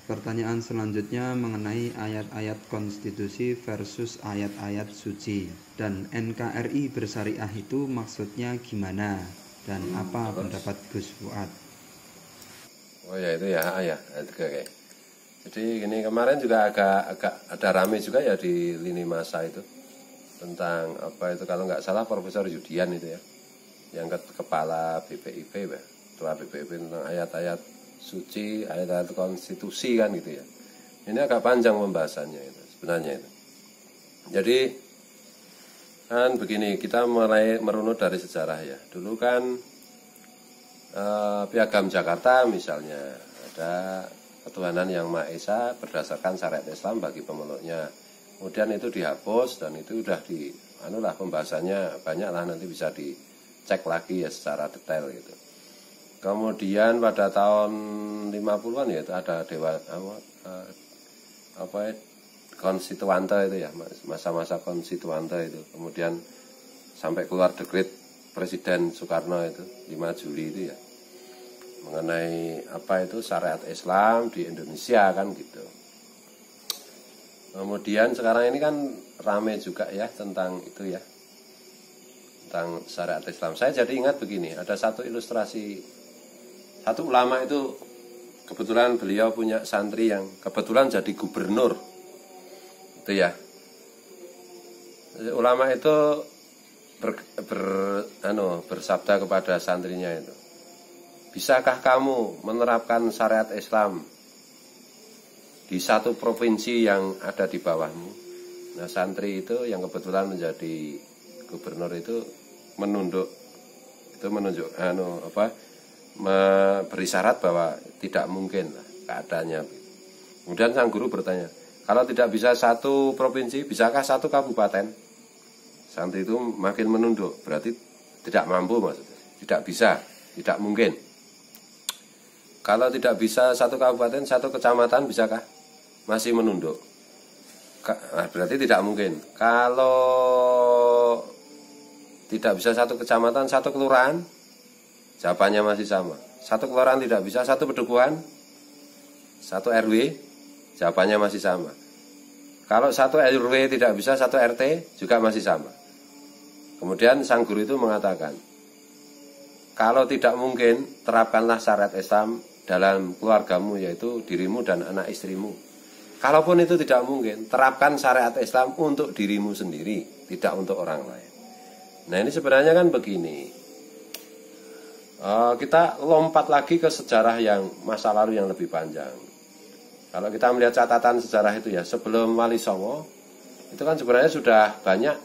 Pertanyaan selanjutnya mengenai ayat-ayat konstitusi versus ayat-ayat suci. Dan NKRI bersyariah itu maksudnya gimana? Dan apa pendapat Gus Fuad? Oh ya itu ya, oke. Jadi gini, kemarin juga agak ada rame juga ya di lini masa itu tentang apa itu, kalau nggak salah Profesor Yudian itu ya, yang kepala BPIP ya, ketua BPIP, tentang ayat-ayat suci, ayat-ayat konstitusi kan gitu ya. Ini agak panjang pembahasannya itu sebenarnya itu. Jadi kan begini, kita mulai merunut dari sejarah ya. Dulu kan Piagam Jakarta misalnya ada ketuhanan yang Maha Esa berdasarkan syariat Islam bagi pemeluknya. Kemudian itu dihapus dan itu udah pembahasannya banyak lah, nanti bisa dicek lagi ya secara detail gitu. Kemudian pada tahun 50-an ya itu ada konstituante itu ya, masa-masa konstituante itu. Kemudian sampai keluar dekret Presiden Soekarno itu 5 Juli itu ya, mengenai apa itu syariat Islam di Indonesia kan gitu. Kemudian sekarang ini kan rame juga ya tentang itu ya, tentang syariat Islam. Saya jadi ingat begini, ada satu ilustrasi, satu ulama itu kebetulan beliau punya santri yang kebetulan jadi gubernur itu ya. Ulama itu bersabda kepada santrinya itu, bisakah kamu menerapkan syariat Islam di satu provinsi yang ada di bawahmu? Nah, santri itu yang kebetulan menjadi gubernur itu menunjuk beri syarat bahwa tidak mungkin lah keadaannya. Kemudian sang guru bertanya, kalau tidak bisa satu provinsi, bisakah satu kabupaten? Santri itu makin menunduk, berarti tidak mampu maksudnya, tidak bisa, tidak mungkin. Kalau tidak bisa satu kabupaten, satu kecamatan, bisakah? Masih menunduk. Berarti tidak mungkin. Kalau tidak bisa satu kecamatan, satu kelurahan, jawabannya masih sama. Satu kelurahan tidak bisa, satu pedukuhan, satu RW, jawabannya masih sama. Kalau satu RW tidak bisa, satu RT juga masih sama. Kemudian sang guru itu mengatakan, kalau tidak mungkin, terapkanlah syariat Islam dalam keluargamu, yaitu dirimu dan anak istrimu. Kalaupun itu tidak mungkin, terapkan syariat Islam untuk dirimu sendiri, tidak untuk orang lain. Nah, ini sebenarnya kan begini, kita lompat lagi ke sejarah yang masa lalu yang lebih panjang. Kalau kita melihat catatan sejarah itu ya, sebelum Wali Songo itu kan sebenarnya sudah banyak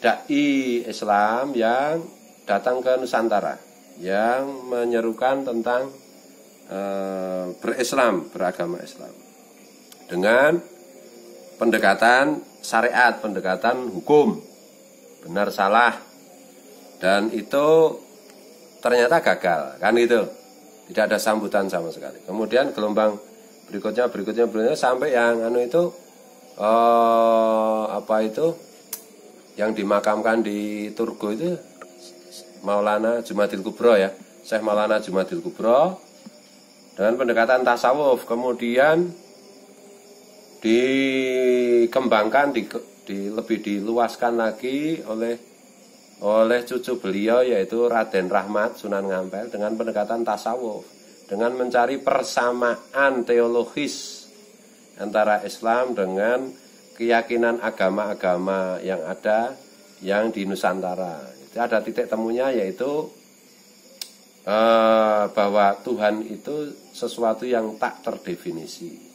dai Islam yang datang ke Nusantara, yang menyerukan tentang beragama Islam dengan pendekatan syariat, pendekatan hukum, benar salah, dan itu ternyata gagal kan gitu, tidak ada sambutan sama sekali. Kemudian gelombang berikutnya sampai yang yang dimakamkan di Turgo itu Maulana Jumadil Kubro ya, Syekh Maulana Jumadil Kubro, dengan pendekatan tasawuf. Kemudian dikembangkan, lebih diluaskan lagi oleh cucu beliau, yaitu Raden Rahmat Sunan Ngampel, dengan pendekatan tasawuf, dengan mencari persamaan teologis antara Islam dengan keyakinan agama-agama yang ada yang di Nusantara. Itu ada titik temunya, yaitu bahwa Tuhan itu sesuatu yang tak terdefinisi.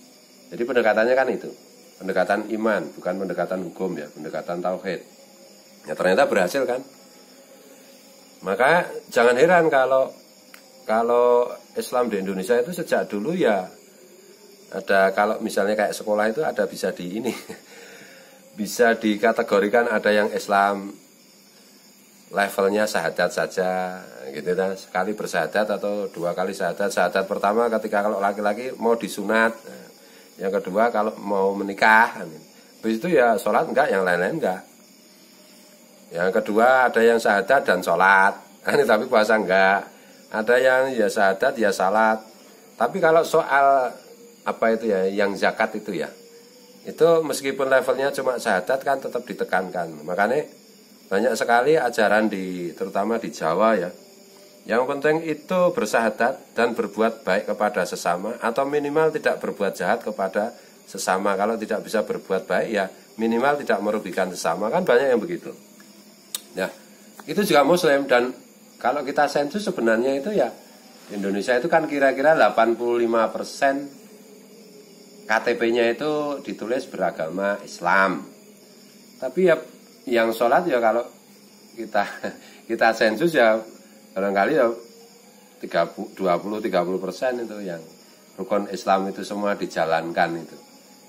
Jadi pendekatannya kan itu, pendekatan iman, bukan pendekatan hukum ya, pendekatan tauhid. Ya ternyata berhasil kan. Maka jangan heran kalau Islam di Indonesia itu sejak dulu ya ada, kalau misalnya kayak sekolah itu ada bisa bisa dikategorikan ada yang Islam levelnya syahadat saja gitu kan, sekali bersyahadat atau 2 kali syahadat. Syahadat pertama ketika kalau laki-laki mau disunat, yang kedua kalau mau menikah, habis itu ya sholat enggak, yang lain-lain enggak. Yang kedua ada yang syahadat dan sholat, tapi puasa enggak. Ada yang ya syahadat ya salat. Tapi kalau soal apa itu ya, yang zakat itu ya, itu meskipun levelnya cuma syahadat kan tetap ditekankan. Makanya banyak sekali ajaran terutama di Jawa ya, yang penting itu bersyahadat dan berbuat baik kepada sesama, atau minimal tidak berbuat jahat kepada sesama. Kalau tidak bisa berbuat baik ya minimal tidak merugikan sesama, kan banyak yang begitu. Nah, itu juga Muslim. Dan kalau kita sensus sebenarnya itu ya, Indonesia itu kan kira-kira 85% KTP-nya itu ditulis beragama Islam. Tapi ya yang sholat ya kalau kita sensus ya barangkali ya 20-30% itu yang rukun Islam itu semua dijalankan itu.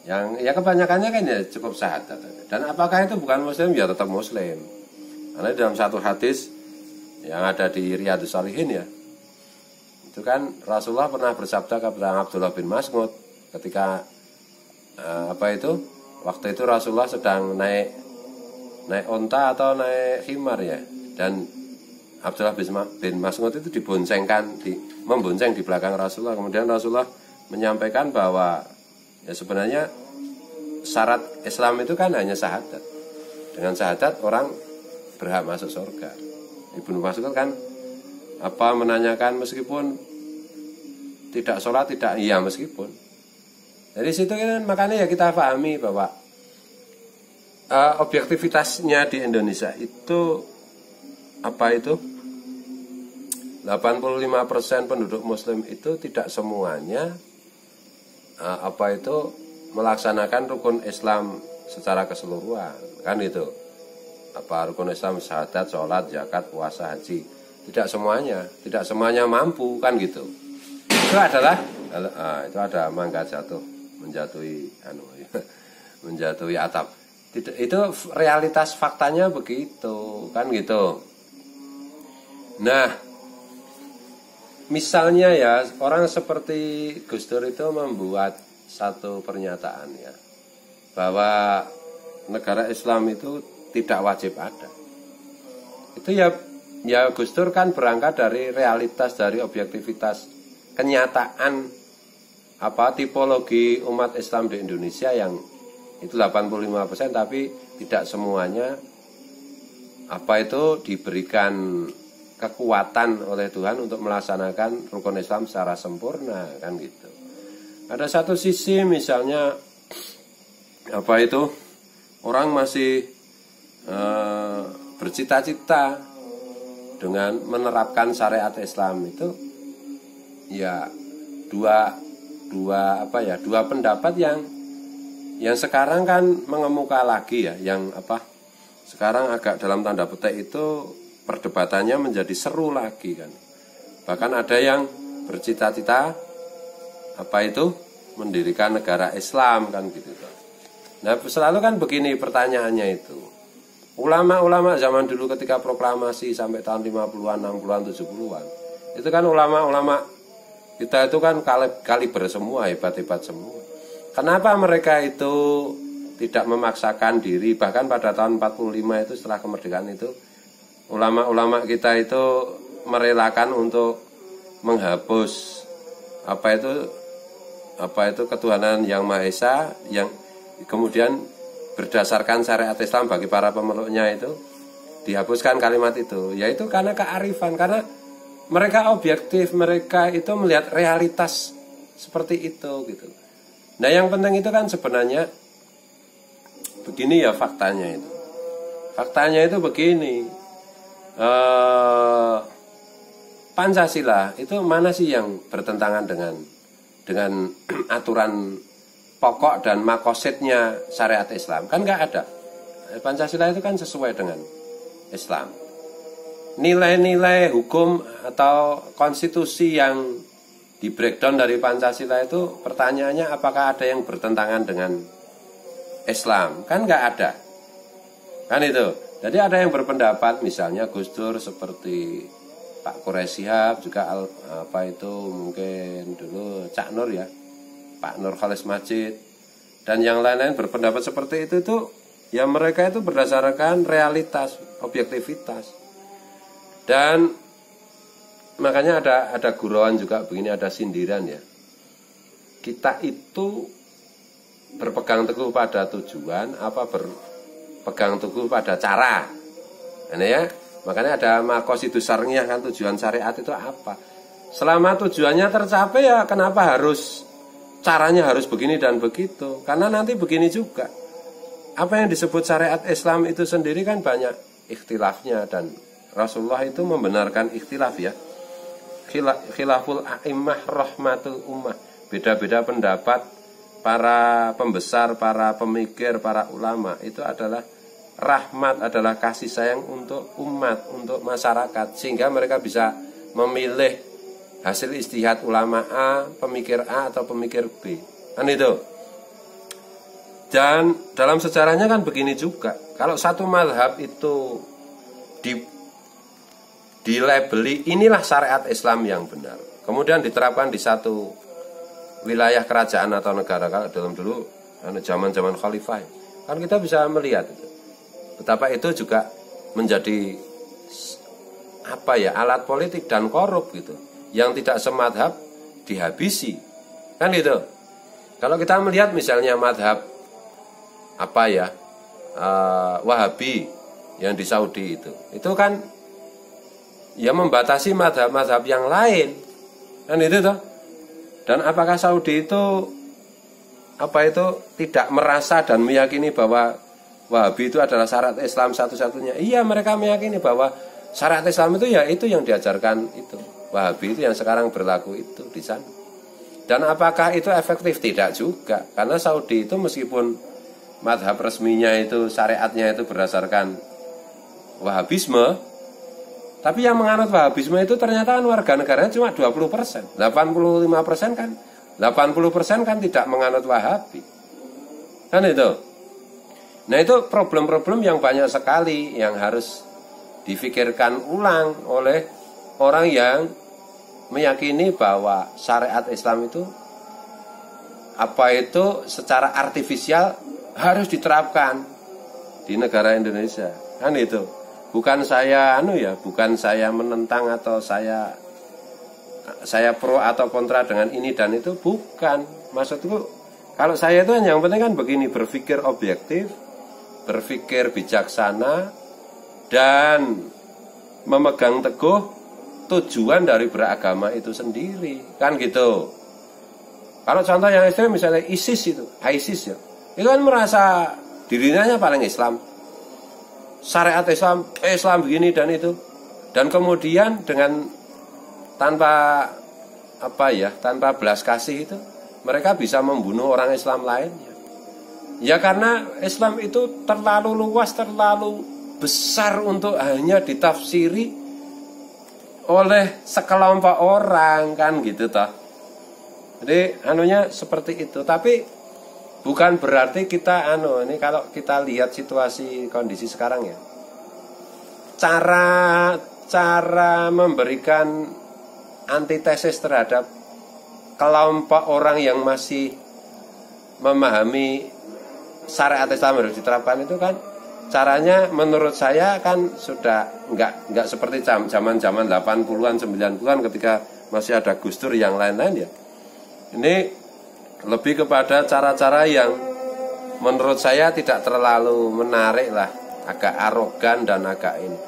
Yang ya kebanyakannya kan ya cukup syahadat. Dan apakah itu bukan Muslim? Ya tetap Muslim. Karena dalam satu hadis yang ada di Riyadhus Shalihin ya, itu kan Rasulullah pernah bersabda kepada Abdullah bin Mas'ud ketika waktu itu Rasulullah sedang naik onta atau naik khimar ya, dan Abdullah bin Mas'ud itu membonceng di belakang Rasulullah. Kemudian Rasulullah menyampaikan bahwa ya sebenarnya syarat Islam itu kan hanya syahadat. Dengan syahadat orang berhak masuk surga. Ibnu Mas'ud kan menanyakan meskipun tidak sholat meskipun. Dari situ kan makanya ya kita pahami bahwa objektivitasnya di Indonesia itu 85% penduduk Muslim itu tidak semuanya melaksanakan rukun Islam secara keseluruhan, kan itu. Rukun Islam syahadat, sholat, zakat, puasa, haji. Tidak semuanya mampu, kan gitu. Itu ada mangga jatuh menjatuhi atap. Itu realitas faktanya begitu, kan gitu. Nah, misalnya ya, orang seperti Gus Dur itu membuat satu pernyataan ya, bahwa negara Islam itu tidak wajib ada. Itu ya Gus Dur kan berangkat dari realitas, dari objektivitas kenyataan tipologi umat Islam di Indonesia yang itu 85%, tapi tidak semuanya diberikan kekuatan oleh Tuhan untuk melaksanakan rukun Islam secara sempurna, kan gitu. Ada satu sisi misalnya orang masih bercita-cita dengan menerapkan syariat Islam itu ya dua pendapat yang sekarang kan mengemuka lagi ya, yang sekarang agak dalam tanda petik itu perdebatannya menjadi seru lagi kan. Bahkan ada yang bercita-cita mendirikan negara Islam, kan gitu. Nah, selalu kan begini pertanyaannya itu. Ulama-ulama zaman dulu ketika proklamasi sampai tahun 50-an, 60-an, 70-an, itu kan ulama-ulama kita itu kan kaliber semua, hebat-hebat semua. Kenapa mereka itu tidak memaksakan diri? Bahkan pada tahun 45 itu setelah kemerdekaan itu, ulama-ulama kita itu merelakan untuk menghapus ketuhanan yang Maha Esa, yang kemudian berdasarkan syariat Islam bagi para pemeluknya itu dihapuskan kalimat itu. Yaitu karena kearifan, karena mereka objektif, mereka itu melihat realitas seperti itu gitu. Nah, yang penting itu kan sebenarnya begini ya faktanya itu. Faktanya itu begini. Pancasila itu mana sih yang bertentangan dengan aturan pokok dan makosidnya syariat Islam? Kan nggak ada. Pancasila itu kan sesuai dengan Islam. Nilai-nilai hukum atau konstitusi yang di breakdown dari Pancasila itu pertanyaannya apakah ada yang bertentangan dengan Islam? Kan nggak ada. Kan itu. Jadi ada yang berpendapat misalnya Gus Dur seperti Pak Quraish Shihab, juga mungkin dulu Cak Nur ya, Pak Nur Khalis Majid, dan yang lain-lain berpendapat seperti itu ya mereka itu berdasarkan realitas, objektivitas. Dan makanya ada gurauan juga begini, ada sindiran ya. kita itu berpegang teguh pada tujuan apa berpegang teguh pada cara. Ini ya, makanya ada maqasidus syar'iyah kan, tujuan syariat itu apa. Selama tujuannya tercapai ya kenapa harus caranya harus begini dan begitu. Karena nanti begini juga. Apa yang disebut syariat Islam itu sendiri kan banyak ikhtilafnya, dan Rasulullah itu membenarkan ikhtilaf ya. Khilaful a'immah rahmatul ummah. Beda-beda pendapat para pembesar, para pemikir, para ulama itu adalah rahmat, adalah kasih sayang untuk umat, untuk masyarakat, sehingga mereka bisa memilih hasil ijtihad ulama A, pemikir A atau pemikir B. Kan itu. Dan dalam sejarahnya kan begini juga. Kalau satu mazhab itu dilabeli inilah syariat Islam yang benar, kemudian diterapkan di satu wilayah kerajaan atau negara, kalau dalam dulu zaman-zaman khalifah, kan kita bisa melihat betapa itu juga menjadi alat politik dan korup gitu, yang tidak semadhab dihabisi, kan gitu. Kalau kita melihat misalnya madhab Wahabi yang di Saudi itu kan ya membatasi madhab-madhab yang lain, kan itu toh. Dan apakah Saudi itu tidak merasa dan meyakini bahwa Wahabi itu adalah syariat Islam satu-satunya? Iya, mereka meyakini bahwa syariat Islam itu ya itu yang diajarkan itu. Wahabi itu yang sekarang berlaku itu di sana. Dan apakah itu efektif? Tidak juga. Karena Saudi itu meskipun madhab resminya itu, syariatnya itu berdasarkan Wahabisme, tapi yang menganut Wahabisme itu ternyata warga negaranya cuma 20%. 85% kan, 80% kan tidak menganut Wahabi. Kan itu. Nah, itu problem-problem yang banyak sekali yang harus difikirkan ulang oleh orang yang meyakini bahwa syariat Islam itu secara artifisial harus diterapkan di negara Indonesia. Kan itu. Bukan saya bukan saya menentang atau saya pro atau kontra dengan ini dan itu, bukan. Maksudku kalau saya itu yang penting kan begini, berpikir objektif, berpikir bijaksana, dan memegang teguh tujuan dari beragama itu sendiri, kan gitu. Kalau contoh yang ekstrem misalnya ISIS ya, itu kan merasa dirinya paling Islam, syariat Islam begini dan itu, dan kemudian dengan tanpa belas kasih itu mereka bisa membunuh orang Islam lainnya. Ya karena Islam itu terlalu luas, terlalu besar untuk hanya ditafsiri oleh sekelompok orang, kan gitu toh. Jadi seperti itu. Tapi bukan berarti kita ini kalau kita lihat situasi kondisi sekarang ya, cara memberikan antitesis terhadap kelompok orang yang masih memahami syariat Islam harus diterapkan itu kan caranya menurut saya kan sudah enggak seperti zaman-zaman 80-an 90-an ketika masih ada Gus Dur yang lain-lain ya. Ini lebih kepada cara-cara yang menurut saya tidak terlalu menarik lah, agak arogan dan agak ini.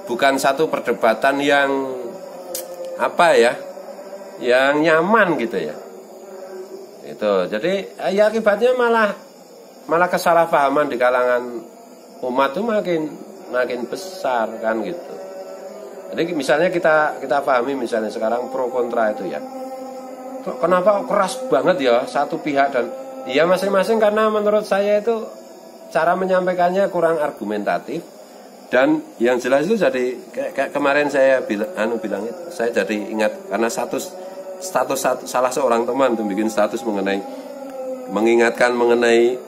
Bukan satu perdebatan yang yang nyaman gitu ya. Itu. Jadi ya akibatnya malah kesalahpahaman di kalangan umat itu makin besar kan gitu. Jadi misalnya kita pahami misalnya sekarang pro kontra itu ya. Kenapa keras banget ya satu pihak, dan ya masing-masing karena menurut saya itu cara menyampaikannya kurang argumentatif, dan yang jelas itu jadi kayak kemarin saya bilang itu, saya jadi ingat karena status salah seorang teman tuh bikin status mengingatkan mengenai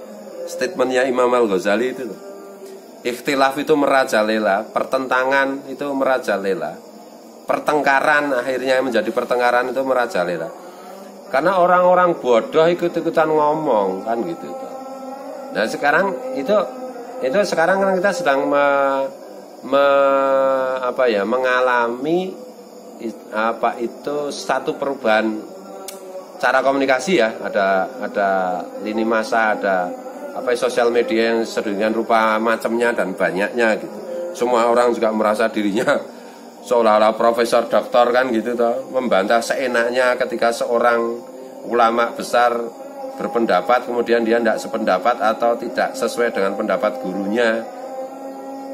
statementnya Imam Al-Ghazali itu. Ikhtilaf itu merajalela, pertentangan itu merajalela, pertengkaran akhirnya menjadi pertengkaran itu merajalela. Karena orang-orang bodoh ikut-ikutan ngomong kan gitu. Nah sekarang itu sekarang kan kita sedang mengalami satu perubahan cara komunikasi ya, ada lini masa, ada sosial media yang sedemikian rupa macamnya dan banyaknya gitu. Semua orang juga merasa dirinya seolah-olah profesor doktor kan gitu toh, membantah seenaknya ketika seorang ulama besar berpendapat kemudian dia tidak sependapat atau tidak sesuai dengan pendapat gurunya,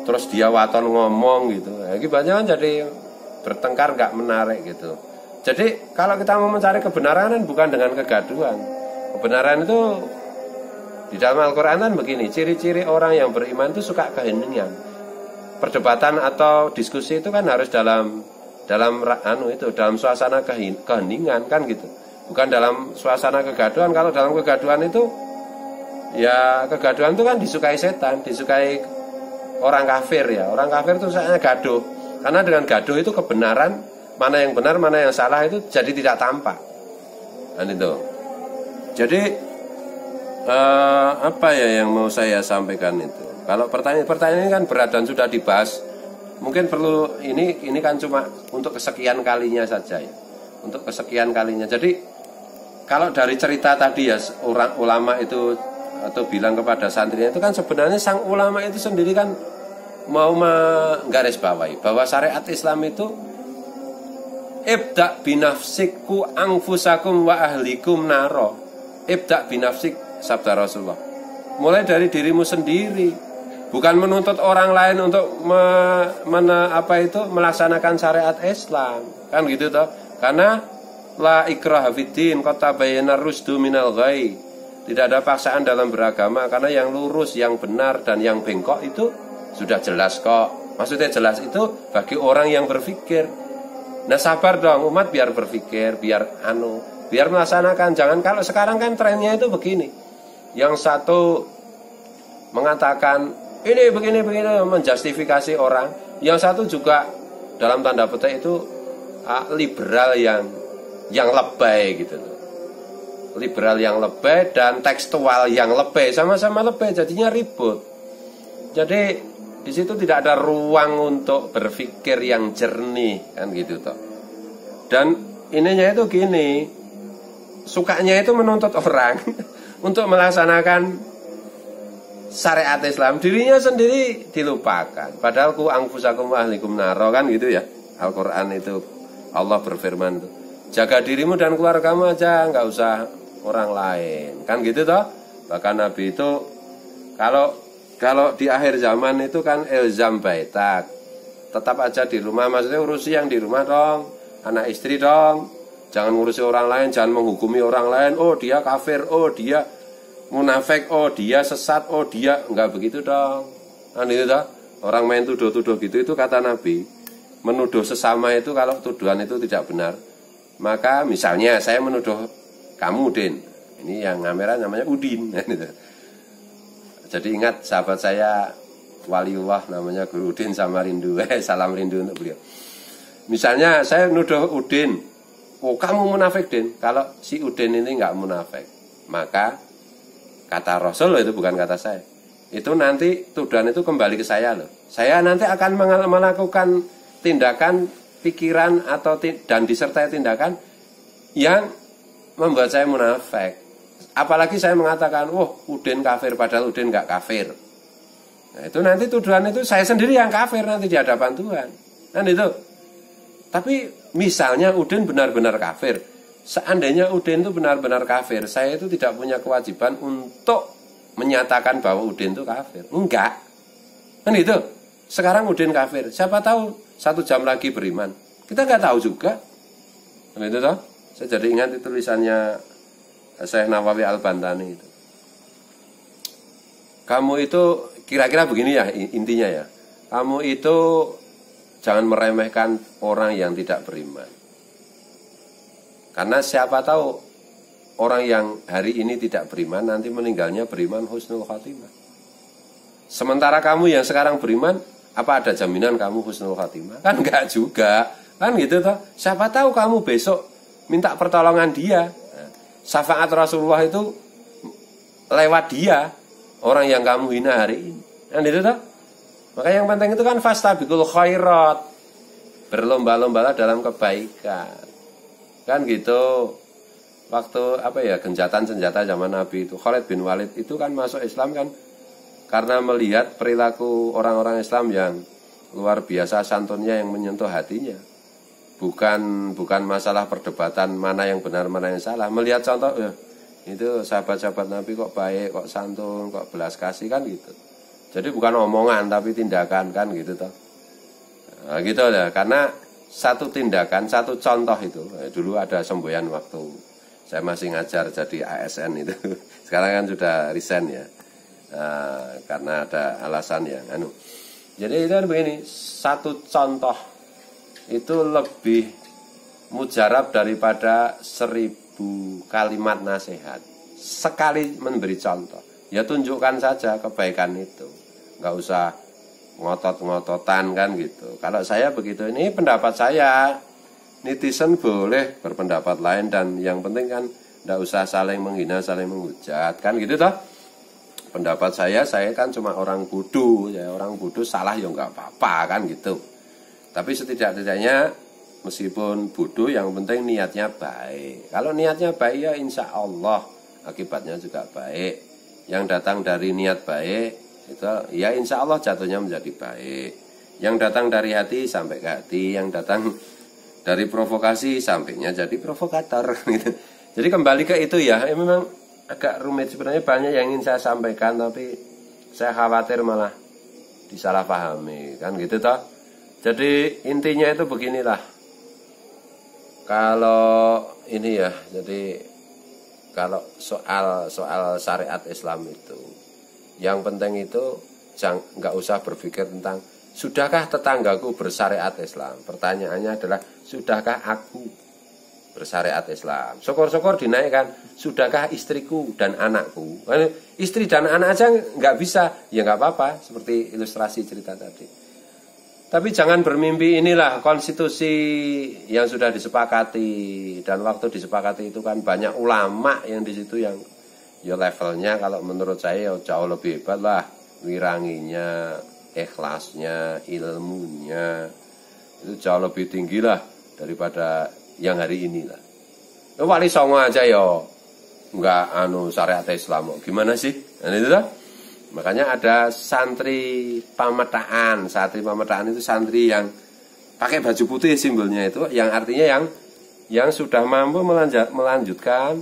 terus dia waton ngomong gitu. Akibatnya kan jadi bertengkar, nggak menarik gitu. Jadi kalau kita mau mencari kebenaran bukan dengan kegaduhan. Kebenaran itu di dalam Al-Quran kan begini, ciri-ciri orang yang beriman itu suka keheningan. Perdebatan atau diskusi itu kan harus dalam suasana keheningan kan gitu. Bukan dalam suasana kegaduhan. Kalau dalam kegaduhan itu ya kegaduhan itu kan disukai setan, disukai orang kafir ya. Orang kafir itu sukanya gaduh. Karena dengan gaduh itu kebenaran, mana yang benar, mana yang salah itu jadi tidak tampak. Dan itu. Jadi apa ya yang mau saya sampaikan itu? Kalau pertanyaan ini kan berat dan sudah dibahas. Mungkin perlu ini kan cuma untuk kesekian kalinya saja ya. Untuk kesekian kalinya. Jadi kalau dari cerita tadi ya orang ulama itu atau bilang kepada santrinya itu kan sebenarnya sang ulama itu sendiri kan mau menggarisbawahi bahwa syariat Islam itu ibda binafsiku angfusakum wa ahlikum naro. Ibda binafsik, sabda Rasulullah. Mulai dari dirimu sendiri, bukan menuntut orang lain untuk melaksanakan syariat Islam, kan gitu toh? Karena la ikraha fiddin qad tabayyana rusdu minal ghai. Tidak ada paksaan dalam beragama karena yang lurus, yang benar dan yang bengkok itu sudah jelas kok. Maksudnya jelas itu bagi orang yang berpikir. Nah sabar dong umat biar berpikir, biar melaksanakan. Jangan kalau sekarang kan trennya itu begini. Yang satu mengatakan ini begini menjustifikasi orang. Yang satu juga dalam tanda petik itu liberal yang lebay gitu. Liberal yang lebay dan tekstual yang lebay, sama-sama lebay jadinya ribut. Jadi di situ tidak ada ruang untuk berpikir yang jernih kan gitu toh. Dan ininya itu gini, sukanya itu menuntut orang untuk melaksanakan syariat Islam, dirinya sendiri dilupakan. Padahal ku angfusakum wa ahlikum naro kan gitu ya. Al-Qur'an itu Allah berfirman tuh, jaga dirimu dan keluargamu aja, nggak usah orang lain kan gitu toh. Bahkan Nabi itu kalau di akhir zaman itu kan ilzam baitak, tetap aja di rumah, maksudnya urusi yang di rumah dong, anak istri dong, jangan ngurusi orang lain, jangan menghukumi orang lain, oh dia kafir, oh dia munafik, oh dia sesat, oh dia enggak begitu dong. Kan itu toh, orang main tuduh-tuduh gitu itu kata Nabi, menuduh sesama itu kalau tuduhan itu tidak benar, maka misalnya saya menuduh kamu Udin, ini yang kamera namanya Udin. Jadi ingat sahabat saya waliullah namanya Guru Udin sama rindu, salam rindu untuk beliau. Misalnya saya nuduh Udin, oh kamu munafik Din. Kalau si Udin ini nggak munafik, maka kata Rasul itu bukan kata saya. Itu nanti tuduhan itu kembali ke saya loh. Saya nanti akan melakukan tindakan, pikiran atau dan disertai tindakan yang membuat saya munafik. Apalagi saya mengatakan, Udin kafir, padahal Udin nggak kafir. Nah itu nanti tuduhan itu saya sendiri yang kafir nanti di hadapan Tuhan. Kan itu. Tapi misalnya Udin benar-benar kafir. Seandainya Udin itu benar-benar kafir, saya itu tidak punya kewajiban untuk menyatakan bahwa Udin itu kafir. Enggak. Kan itu. Sekarang Udin kafir. Siapa tahu 1 jam lagi beriman. Kita nggak tahu juga. Kan itu toh. Saya jadi ingat itu tulisannya Syekh Nawawi Al-Bantani itu. Kamu itu kira-kira begini ya intinya ya. Kamu itu jangan meremehkan orang yang tidak beriman. Karena siapa tahu orang yang hari ini tidak beriman nanti meninggalnya beriman husnul khatimah. Sementara kamu yang sekarang beriman, apa ada jaminan kamu husnul khatimah? Kan enggak juga. Kan gitu toh. Siapa tahu kamu besok minta pertolongan dia. Syafaat Rasulullah itu lewat dia, orang yang kamu hina hari ini. Kan itu toh? Maka yang penting itu kan fastabiqul khairat, berlomba-lombalah dalam kebaikan. Kan gitu. waktu apa ya, gencatan senjata zaman Nabi itu, Khalid bin Walid itu kan masuk Islam kan karena melihat perilaku orang-orang Islam yang luar biasa santunnya yang menyentuh hatinya. Bukan masalah perdebatan mana yang benar mana yang salah. Melihat contoh ya, itu sahabat-sahabat Nabi kok baik, kok santun, kok belas kasih kan gitu. Jadi bukan omongan tapi tindakan kan gitu toh. Nah, gitu ya. Karena satu tindakan, satu contoh itu. Dulu ada semboyan waktu saya masih ngajar jadi ASN itu. Sekarang kan sudah resign ya. Karena ada alasan yang Jadi itu kan begini, satu contoh itu lebih mujarab daripada 1000 kalimat nasihat. Sekali memberi contoh, ya tunjukkan saja kebaikan itu. Nggak usah ngotot-ngototan kan gitu. Kalau saya begitu, ini pendapat saya. Netizen boleh berpendapat lain dan yang penting kan nggak usah saling menghina, saling menghujat kan gitu toh. Pendapat saya kan cuma orang bodoh, ya orang bodoh salah ya nggak apa-apa kan gitu. Tapi setidak-tidaknya meskipun bodoh yang penting niatnya baik. Kalau niatnya baik ya insya Allah akibatnya juga baik. Yang datang dari niat baik itu ya insya Allah jatuhnya menjadi baik. Yang datang dari hati sampai ke hati, yang datang dari provokasi sampainya jadi provokator gitu. Jadi kembali ke itu ya, memang agak rumit sebenarnya, banyak yang ingin saya sampaikan tapi saya khawatir malah disalahpahami kan gitu toh. Jadi intinya itu beginilah. Kalau ini ya, jadi kalau soal syariat Islam itu yang penting itu nggak usah berpikir tentang sudahkah tetanggaku bersyariat Islam. Pertanyaannya adalah sudahkah aku bersyariat Islam. Syukur-syukur dinaikkan, sudahkah istriku dan anakku. Istri dan anak aja nggak bisa, ya nggak apa-apa. Seperti ilustrasi cerita tadi. Tapi jangan bermimpi inilah konstitusi yang sudah disepakati. Dan waktu disepakati itu kan banyak ulama yang di situ yang ya levelnya kalau menurut saya jauh lebih hebat lah. Wiranginya, ikhlasnya, ilmunya itu jauh lebih tinggi lah daripada yang hari ini lah. Wali Songo aja yo nggak syariat Islam gimana sih? Nah itu lah. Makanya ada santri pametaan. Santri pametaan itu santri yang pakai baju putih simbolnya itu, yang artinya yang sudah mampu melanjutkan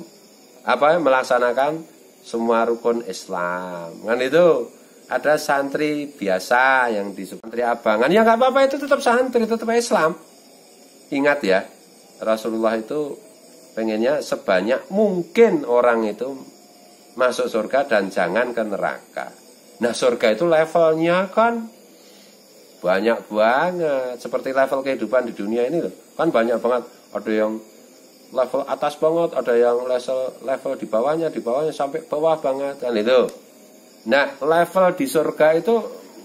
melaksanakan semua rukun Islam. Kan itu. Ada santri biasa yang disebut santri abangan. Ya nggak apa-apa, itu tetap santri, tetap Islam. Ingat ya, Rasulullah itu pengennya sebanyak mungkin orang itu masuk surga dan jangan ke neraka. Nah surga itu levelnya kan banyak banget. Seperti level kehidupan di dunia ini loh. Kan banyak banget. Ada yang level atas banget, ada yang level di bawahnya sampai bawah banget. Kan itu. Nah level di surga itu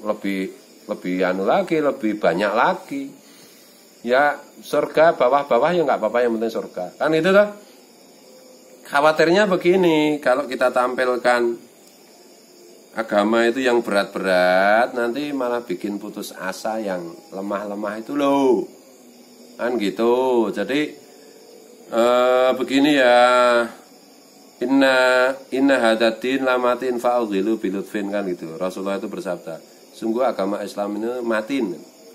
lebih lebih banyak lagi. Ya surga bawah-bawah ya nggak apa-apa, yang penting surga. Kan itu tuh. Khawatirnya begini, kalau kita tampilkan agama itu yang berat-berat, nanti malah bikin putus asa yang lemah-lemah itu loh. Kan gitu. Jadi begini ya. Inna hadatin lamatin fa'udhilu bilutfin kan gitu. Rasulullah itu bersabda, sungguh agama Islam ini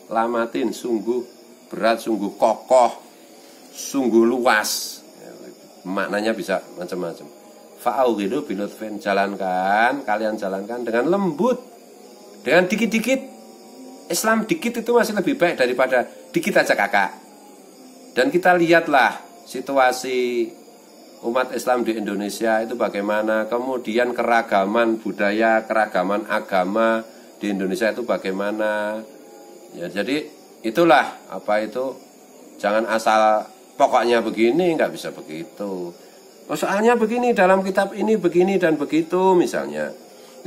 lamatin, sungguh berat, sungguh kokoh, sungguh luas. Maknanya bisa macam-macam. Fa'udhilu bilutfin, kalian jalankan dengan lembut, dengan dikit-dikit. Islam dikit itu masih lebih baik daripada dikit aja kakak. Dan kita lihatlah situasi umat Islam di Indonesia itu bagaimana, kemudian keragaman budaya, keragaman agama di Indonesia itu bagaimana. Ya, jadi itulah jangan asal pokoknya begini, nggak bisa begitu. Soalnya begini, dalam kitab ini begini dan begitu misalnya.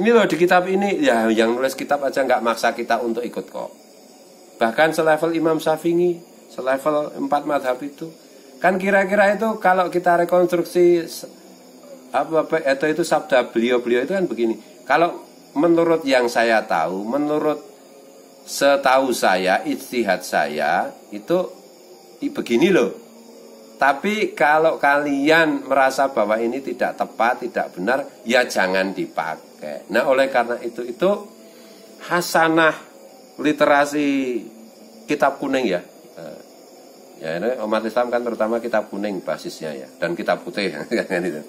Ini loh di kitab ini, ya yang nulis kitab aja nggak maksa kita untuk ikut kok. Bahkan selevel Imam Syafi'i, selevel 4 madhab itu. Kan kira-kira itu kalau kita rekonstruksi itu sabda beliau itu kan begini. Kalau menurut yang saya tahu, menurut setahu saya, ijtihad saya itu begini loh. Tapi kalau kalian merasa bahwa ini tidak tepat, tidak benar, ya jangan dipakai. Nah, oleh karena itu hasanah literasi kitab kuning ya. Ya, ini umat Islam kan terutama kitab kuning basisnya ya, dan kitab putih kan itu.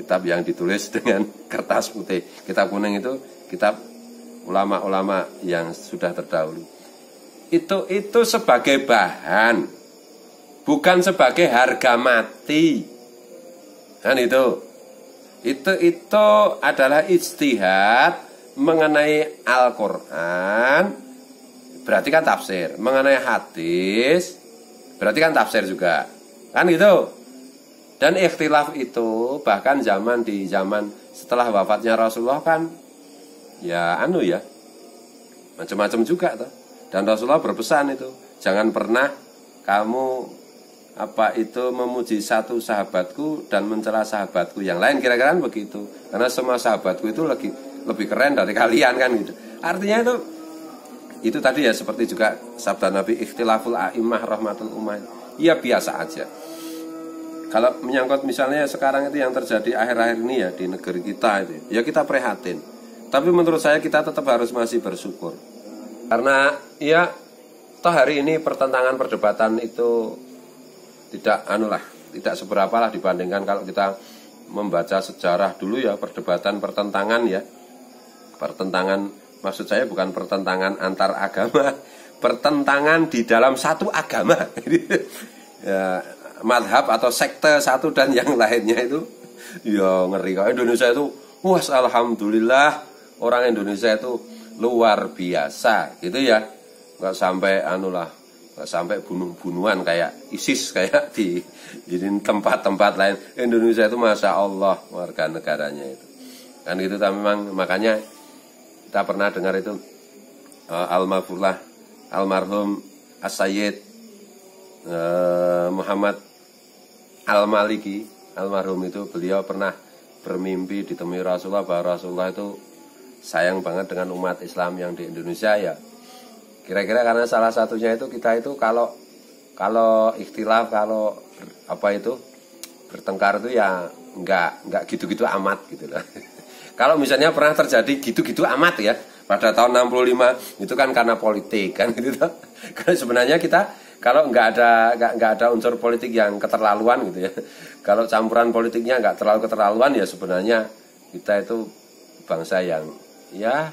Kitab yang ditulis dengan kertas putih. Kitab kuning itu kitab ulama-ulama yang sudah terdahulu. Itu sebagai bahan, bukan sebagai harga mati. Kan itu adalah ijtihad mengenai Al-Qur'an, berarti kan tafsir. Mengenai hadis, berarti kan tafsir juga. Kan gitu. Dan ikhtilaf itu bahkan di zaman setelah wafatnya Rasulullah kan ya macam-macam juga tuh. Dan Rasulullah berpesan itu, jangan pernah kamu memuji satu sahabatku dan mencela sahabatku yang lain, kira-kira begitu. Karena semua sahabatku itu lebih keren dari kalian kan gitu. Artinya itu tadi ya, seperti juga sabda Nabi, ikhtilaful a'immah rahmatul ummah. Ya biasa aja. Kalau menyangkut misalnya sekarang itu yang terjadi akhir-akhir ini ya di negeri kita itu, ya kita prihatin. Tapi menurut saya kita tetap harus masih bersyukur. Karena ya toh hari ini pertentangan perdebatan itu tidak seberapa lah dibandingkan kalau kita membaca sejarah dulu ya, pertentangan ya. Pertentangan maksud saya bukan pertentangan antar agama, pertentangan di dalam satu agama. Ya, madhab atau sekte satu dan yang lainnya itu ya ngeri. Kalau Indonesia itu alhamdulillah orang Indonesia itu luar biasa gitu ya, nggak sampai nggak sampai bunuh-bunuhan kayak ISIS kayak di tempat-tempat lain. Indonesia itu masya Allah warga negaranya itu kan gitu. Tapi memang makanya kita pernah dengar itu almarhum As-Sayyid Muhammad Al-Maliki almarhum itu, beliau pernah bermimpi ditemui Rasulullah bahwa Rasulullah itu sayang banget dengan umat Islam yang di Indonesia ya. Kira-kira karena salah satunya itu kita itu kalau ikhtilaf, kalau bertengkar itu ya enggak gitu-gitu amat gitu lah. Kalau misalnya pernah terjadi gitu-gitu amat ya pada tahun 65 itu kan karena politik kan gitu. Karena sebenarnya kita kalau nggak ada unsur politik yang keterlaluan gitu ya. Kalau campuran politiknya nggak terlalu keterlaluan ya sebenarnya kita itu bangsa yang ya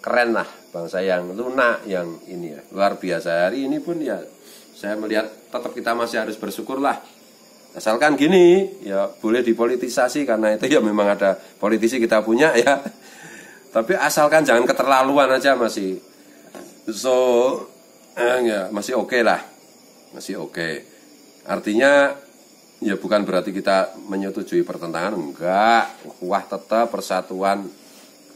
keren lah, bangsa yang lunak, yang ini ya luar biasa. Hari ini pun ya saya melihat tetap kita masih harus bersyukur lah. Asalkan gini ya boleh dipolitisasi karena itu ya memang ada politisi kita punya ya. Tapi asalkan jangan keterlaluan aja masih ya masih oke lah. Masih oke. Artinya ya bukan berarti kita menyetujui pertentangan, enggak. Ukhuwah tetap, persatuan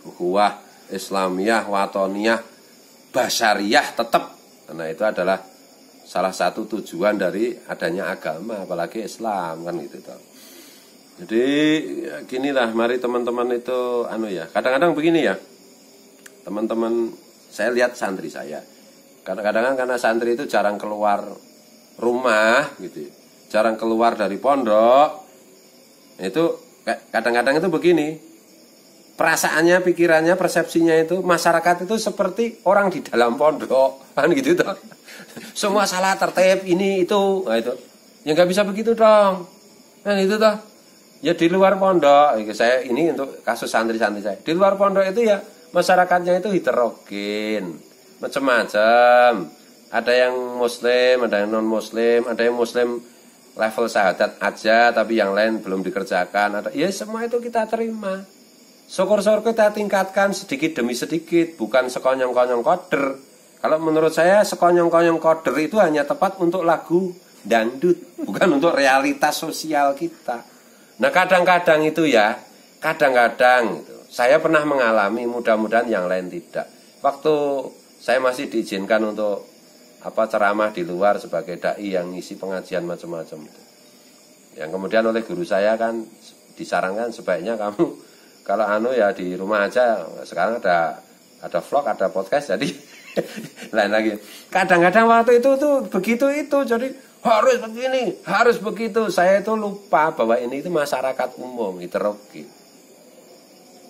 ukhuwah Islamiyah, watoniyah, basyariyah tetap. Karena itu adalah salah satu tujuan dari adanya agama, apalagi Islam kan gitu toh. Jadi ya ginilah, mari teman-teman itu kadang-kadang begini ya. Teman-teman, saya lihat santri saya. Kadang-kadang karena santri itu jarang keluar rumah gitu. Jarang keluar dari pondok. Itu kadang-kadang itu begini. Perasaannya, pikirannya, persepsinya itu masyarakat itu seperti orang di dalam pondok, kan gitu toh. Semua salah tertib ini itu, nah itu. Ya nggak bisa begitu dong. Kan itu toh. Ya di luar pondok, saya ini untuk kasus santri-santri saya. Di luar pondok itu ya masyarakatnya itu heterogen, macam-macam. Ada yang muslim, ada yang non muslim, ada yang muslim level syahadat aja tapi yang lain belum dikerjakan. Ada, ya semua itu kita terima. Syukur-syukur kita tingkatkan sedikit demi sedikit, bukan sekonyong-konyong koder. Kalau menurut saya sekonyong-konyong koder itu hanya tepat untuk lagu dangdut, bukan untuk realitas sosial kita. Nah kadang-kadang itu ya, kadang-kadang itu saya pernah mengalami, mudah-mudahan yang lain tidak. Waktu saya masih diizinkan untuk ceramah di luar sebagai dai yang ngisi pengajian macam-macam itu. Yang kemudian oleh guru saya kan disarankan sebaiknya kamu kalau ya di rumah aja. Sekarang ada vlog, ada podcast, jadi lain lagi. Kadang-kadang waktu itu tuh begitu itu, jadi harus begini, harus begitu. Saya itu lupa bahwa ini itu masyarakat umum, heterogen.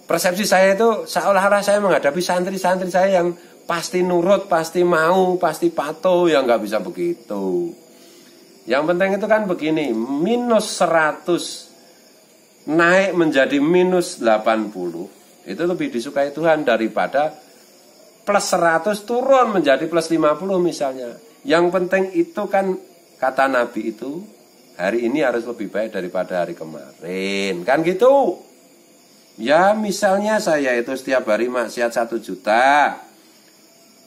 Persepsi saya itu seolah-olah saya menghadapi santri-santri saya yang pasti nurut, pasti mau, pasti patuh, ya nggak bisa begitu. Yang penting itu kan begini, minus 100 naik menjadi minus 80, itu lebih disukai Tuhan daripada plus 100 turun menjadi plus 50 misalnya. Yang penting itu kan kata Nabi itu, hari ini harus lebih baik daripada hari kemarin. Kan gitu. Ya misalnya saya itu setiap hari maksiat 1 juta.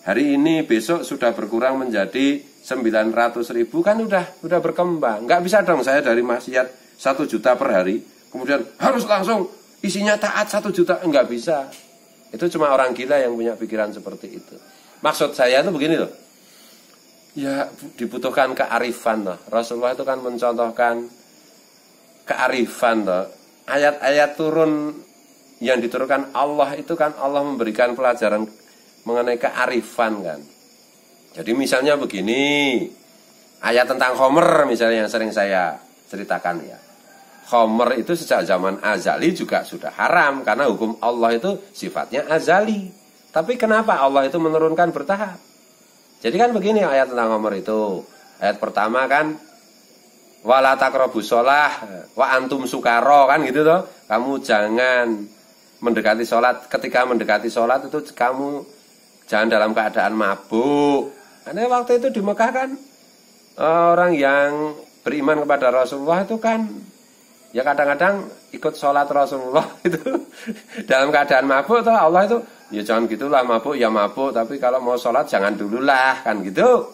Hari ini besok sudah berkurang menjadi 900.000, kan udah berkembang. Nggak bisa dong saya dari maksiat 1 juta per hari kemudian harus langsung isinya taat 1 juta. Nggak bisa. Itu cuma orang gila yang punya pikiran seperti itu. Maksud saya itu begini loh. Ya dibutuhkan kearifan loh. Rasulullah itu kan mencontohkan kearifan loh. Ayat-ayat turun yang diturunkan Allah itu kan Allah memberikan pelajaran mengenai kearifan kan. Jadi misalnya begini, ayat tentang khomer misalnya yang sering saya ceritakan ya. Khomer itu sejak zaman azali juga sudah haram karena hukum Allah itu sifatnya azali. Tapi kenapa Allah itu menurunkan bertahap? Jadi kan begini ayat tentang khomer itu. Ayat pertama kan wala taqrabus shalah wa antum sukaro kan gitu toh. Kamu jangan mendekati sholat, ketika mendekati sholat itu kamu jangan dalam keadaan mabuk. Karena waktu itu di Mekah kan orang yang beriman kepada Rasulullah itu kan ya kadang-kadang ikut sholat Rasulullah itu dalam keadaan mabuk toh. Allah itu ya jangan gitulah, mabuk ya mabuk, tapi kalau mau sholat jangan dululah kan gitu.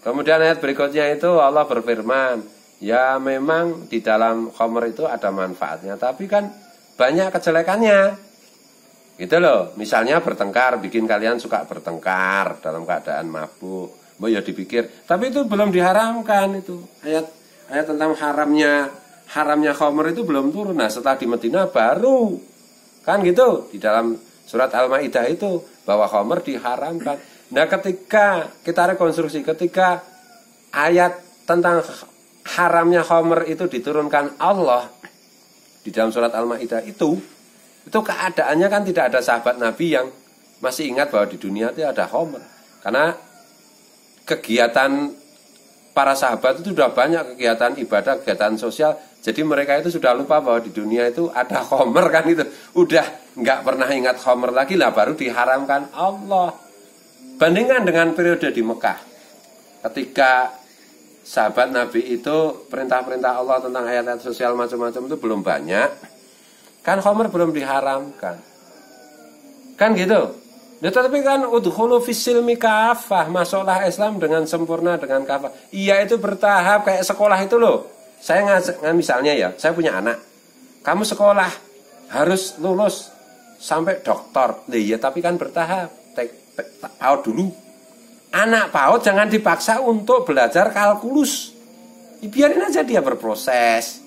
Kemudian ayat berikutnya itu Allah berfirman, ya memang di dalam khamr itu ada manfaatnya, tapi kan banyak kejelekannya. Gitu loh. Misalnya bertengkar, bikin kalian suka bertengkar dalam keadaan mabuk. Mau ya dipikir, tapi itu belum diharamkan itu. Ayat tentang haramnya khamr itu belum turun. Nah, setelah di Madinah baru. Kan gitu. Di dalam surat Al-Maidah itu bahwa khamr diharamkan. Nah, ketika kita rekonstruksi, ketika ayat tentang haramnya khamr itu diturunkan Allah di dalam surat Al-Maidah itu keadaannya kan tidak ada sahabat Nabi yang masih ingat bahwa di dunia itu ada khamr. Karena kegiatan para sahabat itu sudah banyak, kegiatan ibadah, kegiatan sosial. Jadi mereka itu sudah lupa bahwa di dunia itu ada khamr kan itu. Udah nggak pernah ingat khamr lagi lah, baru diharamkan Allah. Bandingkan dengan periode di Mekah. Ketika sahabat Nabi itu perintah-perintah Allah tentang ayat-ayat sosial macam-macam itu belum banyak. Kan khamr belum diharamkan. Kan gitu. Ya, tapi kan udkhulu fis-silmi kafah, masuklah Islam dengan sempurna, dengan kafah. Iya itu bertahap kayak sekolah itu loh. Saya misalnya ya, saya punya anak. Kamu sekolah harus lulus sampai doktor. Iya tapi kan bertahap. PAUD dulu. Anak PAUD jangan dipaksa untuk belajar kalkulus. Biarin aja dia berproses.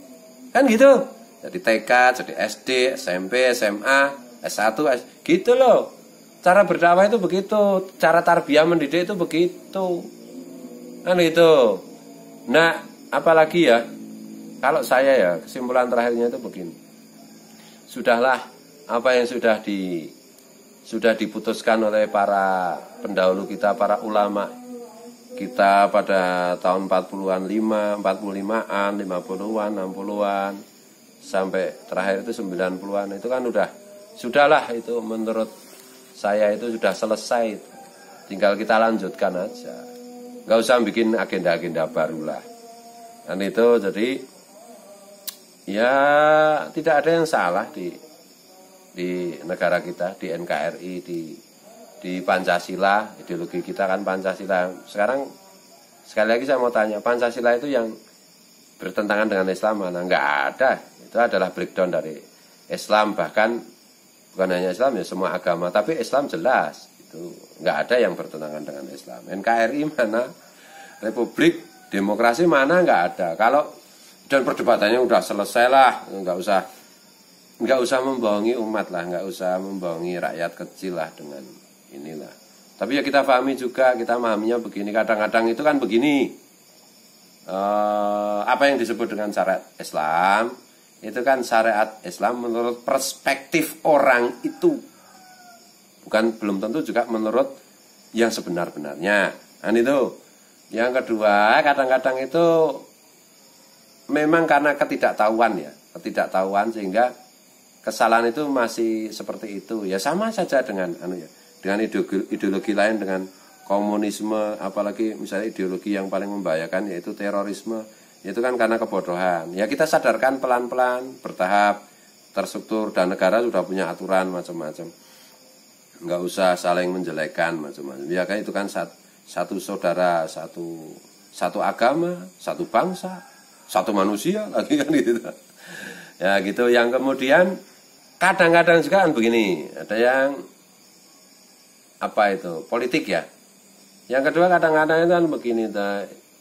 Kan gitu. Jadi TK, jadi SD, SMP, SMA, S1, gitu loh. Cara berdakwah itu begitu, cara tarbiyah mendidik itu begitu. Kan gitu. Nah, apalagi ya, kalau saya ya, kesimpulan terakhirnya itu begini. Sudahlah apa yang sudah diputuskan oleh para pendahulu kita, para ulama kita pada tahun 45-an, 50-an, 60-an. Sampai terakhir itu 90-an itu kan sudahlah itu menurut saya itu sudah selesai. Tinggal kita lanjutkan aja. Nggak usah bikin agenda-agenda barulah. Dan itu jadi ya tidak ada yang salah di negara kita, di NKRI, di Pancasila. Ideologi kita kan Pancasila. Sekarang sekali lagi saya mau tanya, Pancasila itu yang bertentangan dengan Islam mana? Nggak ada. Itu adalah breakdown dari Islam, bahkan bukan hanya Islam ya, semua agama, tapi Islam jelas itu nggak ada yang bertentangan dengan Islam. NKRI mana, Republik Demokrasi mana, nggak ada. Kalau dan perdebatannya udah selesai lah, nggak usah membohongi umat lah, nggak usah membohongi rakyat kecil lah dengan inilah. Tapi ya kita pahami juga, kita memahaminya begini, kadang-kadang itu kan begini. apa yang disebut dengan syariat Islam, itu kan syariat Islam menurut perspektif orang itu, bukan belum tentu juga menurut yang sebenar-benarnya. Kan itu. Yang kedua, kadang-kadang itu memang karena ketidaktahuan sehingga kesalahan itu masih seperti itu. Ya sama saja dengan dengan ideologi lain, dengan komunisme, apalagi misalnya ideologi yang paling membahayakan yaitu terorisme. Itu kan karena kebodohan. Ya kita sadarkan pelan-pelan, bertahap, terstruktur, dan negara sudah punya aturan macam-macam. Nggak usah saling menjelekkan macam-macam. Ya kan itu kan satu saudara, satu agama, satu bangsa, satu manusia lagi kan gitu. Ya gitu. Yang kemudian kadang-kadang juga kan begini, ada yang politik ya. Yang kedua kadang-kadang itu kan begini,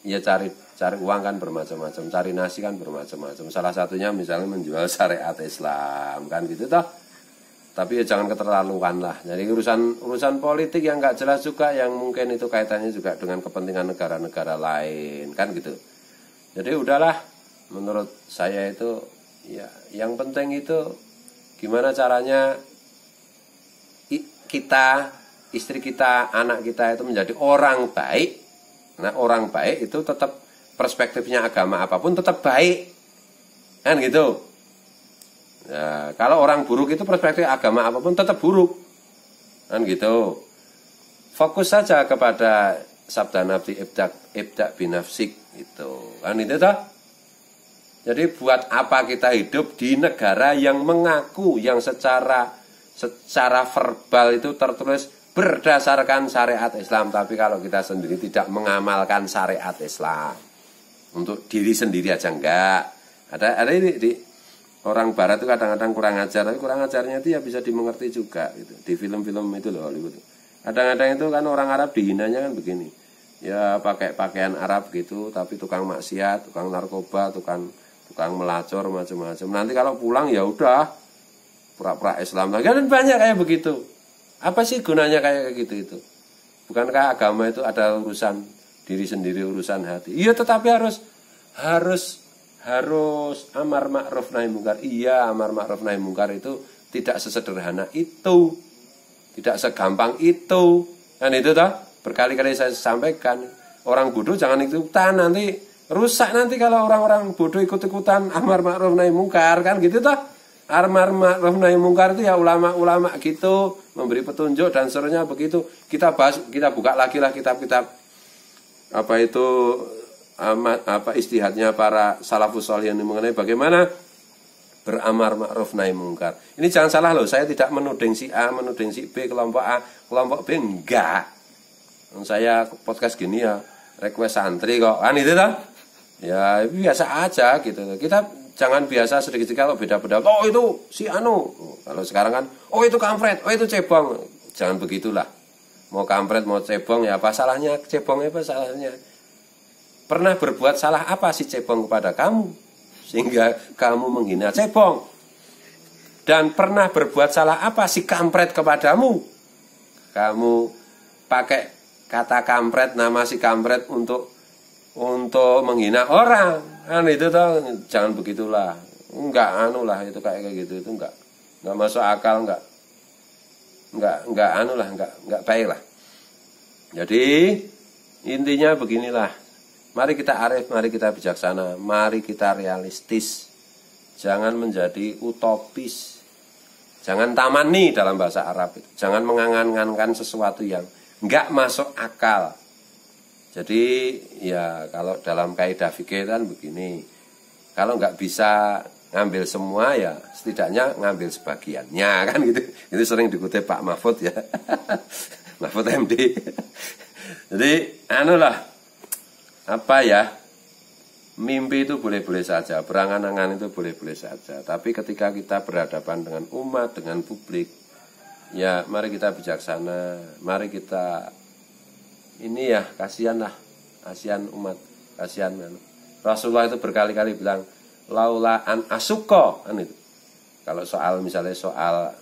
ya cari uang kan bermacam-macam, cari nasi kan bermacam-macam. Salah satunya misalnya menjual syariat Islam kan gitu toh. Tapi ya jangan keterlaluan lah. Jadi urusan politik yang nggak jelas juga, yang mungkin itu kaitannya juga dengan kepentingan negara-negara lain kan gitu. Jadi udahlah, menurut saya itu ya yang penting itu gimana caranya kita, istri kita, anak kita itu menjadi orang baik. Nah orang baik itu tetap perspektifnya agama apapun tetap baik kan gitu. Nah, kalau orang buruk itu perspektif agama apapun tetap buruk kan gitu. Fokus saja kepada sabda Nabi ibda binafsik itu kan itu toh. Jadi buat apa kita hidup di negara yang mengaku, yang secara verbal itu tertulis berdasarkan syariat Islam, tapi kalau kita sendiri tidak mengamalkan syariat Islam untuk diri sendiri aja enggak. Ada ini di orang barat itu kadang-kadang kurang ajar, tapi kurang ajarnya itu ya bisa dimengerti juga gitu. Di film-film itu loh Hollywood. Kadang-kadang itu kan orang Arab dihinanya kan begini. Ya pakai pakaian Arab gitu, tapi tukang maksiat, tukang narkoba, tukang melacur macam-macam. Nanti kalau pulang ya udah pura-pura Islam lagi. Kan banyak kayak begitu. Apa sih gunanya kayak gitu itu? Bukankah agama itu ada urusan diri sendiri, urusan hati? Iya, tetapi harus amar ma'ruf nahi mungkar. Iya, amar ma'ruf nahi mungkar itu tidak sesederhana itu. Tidak segampang itu. Kan itu toh? Berkali-kali saya sampaikan, orang bodoh jangan ikutan, nanti rusak nanti kalau orang-orang bodoh ikut-ikutan amar ma'ruf nahi mungkar kan gitu toh. Amar ma'ruf nahi mungkar itu ya ulama-ulama gitu memberi petunjuk dan seterusnya begitu. Kita bahas, kita buka lagi lah kitab-kitab istihadnya para salafus shalihin mengenai bagaimana beramar ma'ruf nahi mungkar. Ini jangan salah loh, saya tidak menuding si A, menuding si B, kelompok A, kelompok B, enggak. Saya podcast gini ya request santri kok kan itu toh. Ya biasa aja gitu. Kita jangan biasa sedikit-sedikit kalau beda-beda. Oh itu si anu. Kalau sekarang kan oh itu kampret, oh itu cebong. Jangan begitulah. Mau kampret mau cebong ya apa salahnya cebong, apa salahnya? Pernah berbuat salah apa si cebong kepada kamu sehingga kamu menghina cebong? Dan pernah berbuat salah apa si kampret kepadamu? Kamu pakai kata kampret, nama si kampret untuk menghina orang. Kan itu toh, jangan begitulah. Enggak anulah itu kayak gitu itu enggak masuk akal, enggak anulah, enggak baik lah. Jadi intinya beginilah. Mari kita arif, mari kita bijaksana, mari kita realistis. Jangan menjadi utopis. Jangan tamani dalam bahasa Arab itu. Jangan mengangan-angankan sesuatu yang enggak masuk akal. Jadi ya kalau dalam kaidah fikih kan begini. Kalau enggak bisa ngambil semua ya setidaknya ngambil sebagiannya kan gitu. Itu sering dikutip Pak Mahfud ya. Mahfud MD. Jadi anulah mimpi itu boleh-boleh saja, berangan-angan itu boleh-boleh saja. Tapi ketika kita berhadapan dengan umat, dengan publik, ya mari kita bijaksana, mari kita ini ya kasihan umat, kasihan. Rasulullah itu berkali-kali bilang laula an asuko kan itu. Kalau misalnya soal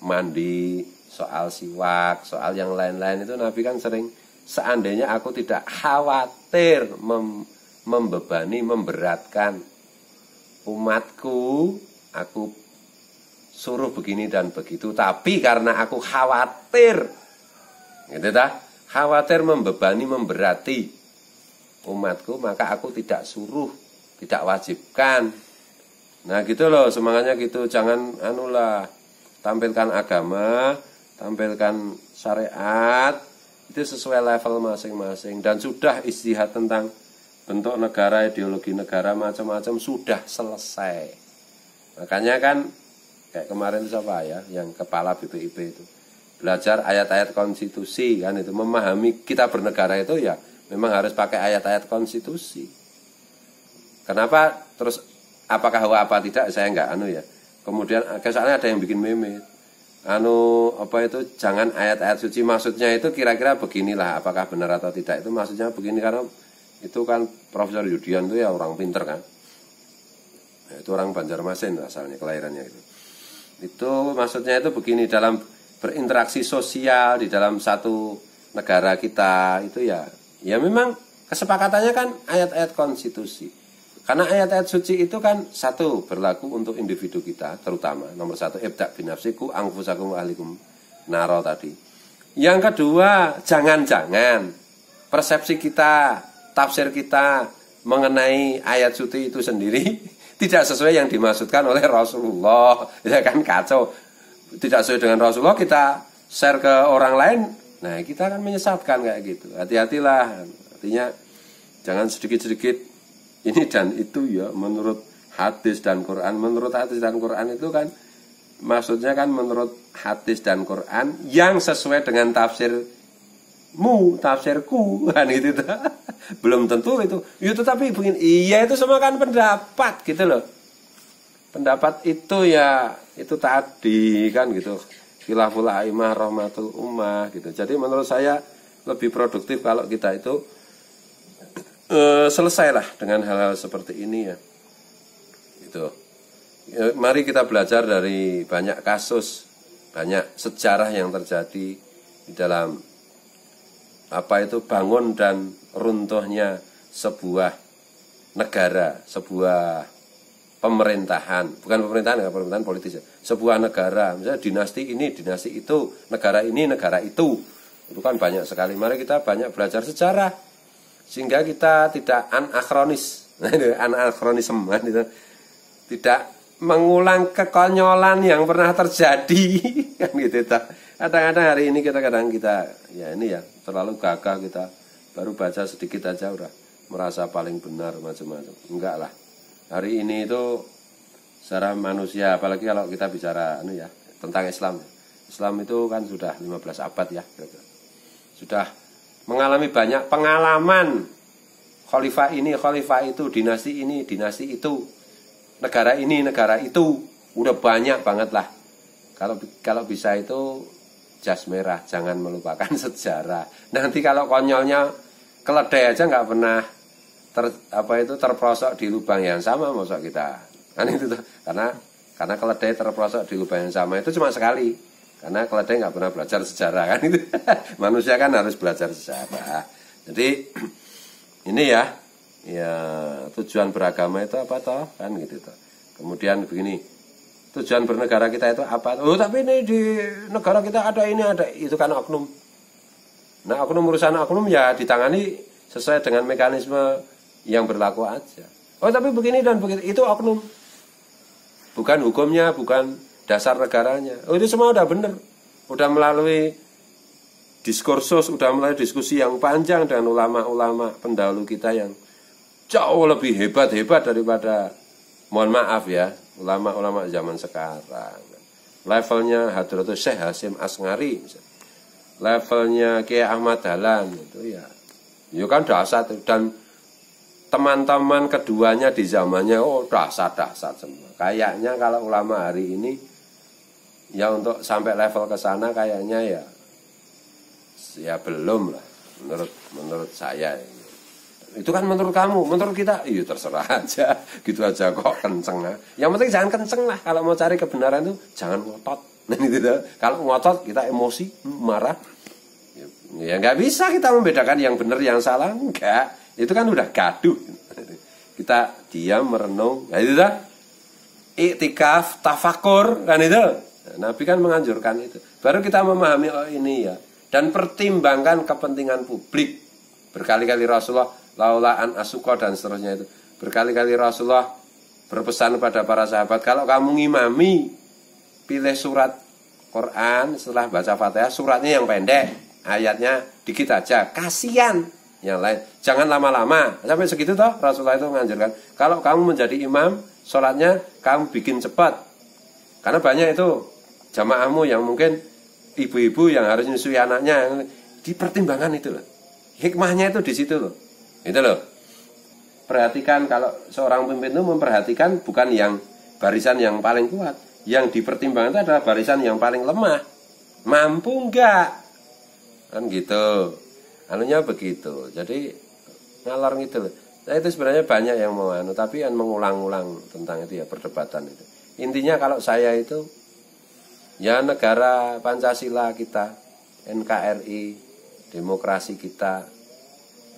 mandi, soal siwak, soal yang lain-lain itu Nabi kan sering, seandainya aku tidak khawatir membebani, memberatkan umatku, aku suruh begini dan begitu, tapi karena aku khawatir, gitu ta? Khawatir membebani, memberati umatku, maka aku tidak suruh, tidak wajibkan. Nah gitu loh, semangatnya gitu. Jangan anulah, tampilkan agama, tampilkan syariat, itu sesuai level masing-masing. Dan sudah istihad tentang bentuk negara, ideologi negara, macam-macam sudah selesai. Makanya kan kayak kemarin siapa ya, yang kepala BPIP itu belajar ayat-ayat konstitusi kan, itu memahami kita bernegara itu ya memang harus pakai ayat-ayat konstitusi. Kenapa terus apakah apa tidak saya enggak ya. Kemudian soalnya ada yang bikin meme. Apa itu jangan ayat-ayat suci, maksudnya itu kira-kira beginilah, apakah benar atau tidak itu maksudnya begini, karena itu kan Profesor Yudian itu ya orang pinter kan. Itu orang Banjarmasin asalnya, kelahirannya itu. Itu maksudnya itu begini, dalam berinteraksi sosial di dalam satu negara kita itu ya memang kesepakatannya kan ayat-ayat konstitusi. Karena ayat-ayat suci itu kan satu berlaku untuk individu kita, terutama nomor satu ibda' binafsiku angfusakum ahlikum naro tadi. Yang kedua, jangan-jangan persepsi kita, tafsir kita mengenai ayat suci itu sendiri tidak sesuai yang dimaksudkan oleh Rasulullah, ya kan, kacau. Tidak sesuai dengan Rasulullah, kita share ke orang lain, nah kita akan menyesatkan kayak gitu. Hati-hatilah, artinya jangan sedikit-sedikit ini dan itu ya menurut hadis dan Quran. Menurut hadis dan Quran itu kan maksudnya kan menurut hadis dan Quran yang sesuai dengan tafsirmu, tafsirku kan gitu. Belum tentu itu. Ya tetapi begini, iya itu semua kan pendapat gitu loh. Pendapat itu ya itu tadi kan gitu. Khilaful a'immah rahmatul ummah gitu. Jadi menurut saya lebih produktif kalau kita itu selesailah dengan hal-hal seperti ini ya. Gitu. Ya, mari kita belajar dari banyak kasus, banyak sejarah yang terjadi di dalam apa itu bangun dan runtuhnya sebuah negara, sebuah pemerintahan, bukan pemerintahan politis ya. Sebuah negara, misalnya dinasti ini, dinasti itu, negara ini, negara itu. Itu kan banyak sekali. Mari kita banyak belajar sejarah sehingga kita tidak anakronis, anakronisme, tidak mengulang kekonyolan yang pernah terjadi, kan gitu. Kadang-kadang hari ini kita ya ini ya terlalu gagah, kita baru baca sedikit aja udah merasa paling benar macam-macam. Enggak lah. Hari ini itu secara manusia, apalagi kalau kita bicara ya tentang Islam. Islam itu kan sudah 15 abad ya, sudah mengalami banyak pengalaman, khalifah ini, khalifah itu, dinasti ini, dinasti itu, negara ini, negara itu, udah banyak banget lah. Kalau bisa itu jas merah, jangan melupakan sejarah. Nanti kalau konyolnya keledai aja nggak pernah terprosok di lubang yang sama, masa kita kan itu tuh. Karena keledai terprosok di lubang yang sama itu cuma sekali. Karena keledai nggak pernah belajar sejarah kan itu. Manusia kan harus belajar sejarah. Jadi ini ya tujuan beragama itu apa toh kan gitu toh. Kemudian begini, tujuan bernegara kita itu apa? Oh tapi ini di negara kita ada ini ada itu kan oknum. Nah urusan oknum ya ditangani sesuai dengan mekanisme yang berlaku aja. Oh tapi begini dan begitu itu oknum. Bukan hukumnya, bukan dasar negaranya. Oh itu semua udah bener. Udah melalui diskursus, udah melalui diskusi yang panjang dengan ulama-ulama pendahulu kita yang jauh lebih hebat-hebat daripada, mohon maaf ya, ulama-ulama zaman sekarang. Levelnya Hadratus Syekh Hasyim Asngari, levelnya Kiai Ahmad Dahlan itu ya kan dasar. Dan teman-teman keduanya di zamannya dasar-dasar semua. Kayaknya kalau ulama hari ini ya untuk sampai level ke sana kayaknya ya belum lah menurut saya. Itu kan menurut kamu, menurut kita, iya terserah aja, gitu aja kok kenceng. Yang penting jangan kenceng lah, kalau mau cari kebenaran itu jangan ngotot. Kalau ngotot kita emosi, marah, ya nggak bisa kita membedakan yang benar yang salah, enggak. Itu kan udah gaduh. kita diam merenung. Nah itu dah. Iktikaf, tafakur kan itu. Nabi kan menganjurkan itu. Baru kita memahami oh ini ya. Dan pertimbangkan kepentingan publik. Berkali-kali Rasulullah laulaan asuko dan seterusnya itu. Berkali-kali Rasulullah berpesan kepada para sahabat, kalau kamu ngimami, pilih surat Quran setelah baca Fatihah, suratnya yang pendek, ayatnya dikit aja, kasihan yang lain. Jangan lama-lama. Sampai segitu toh Rasulullah itu menganjurkan. Kalau kamu menjadi imam, sholatnya kamu bikin cepat. Karena banyak itu jamaahmu yang mungkin ibu-ibu yang harus nyusui anaknya, dipertimbangkan itu loh. Hikmahnya itu di situ loh. Itu loh. Perhatikan kalau seorang pemimpin itu memperhatikan bukan yang barisan yang paling kuat. Yang dipertimbangkan itu adalah barisan yang paling lemah. Mampu enggak? Kan gitu. Anunya begitu. Jadi ngalor gitu loh. Nah itu sebenarnya banyak yang mau tapi yang mengulang-ulang tentang itu ya, perdebatan itu. Intinya kalau saya itu ya negara Pancasila kita, NKRI, demokrasi kita,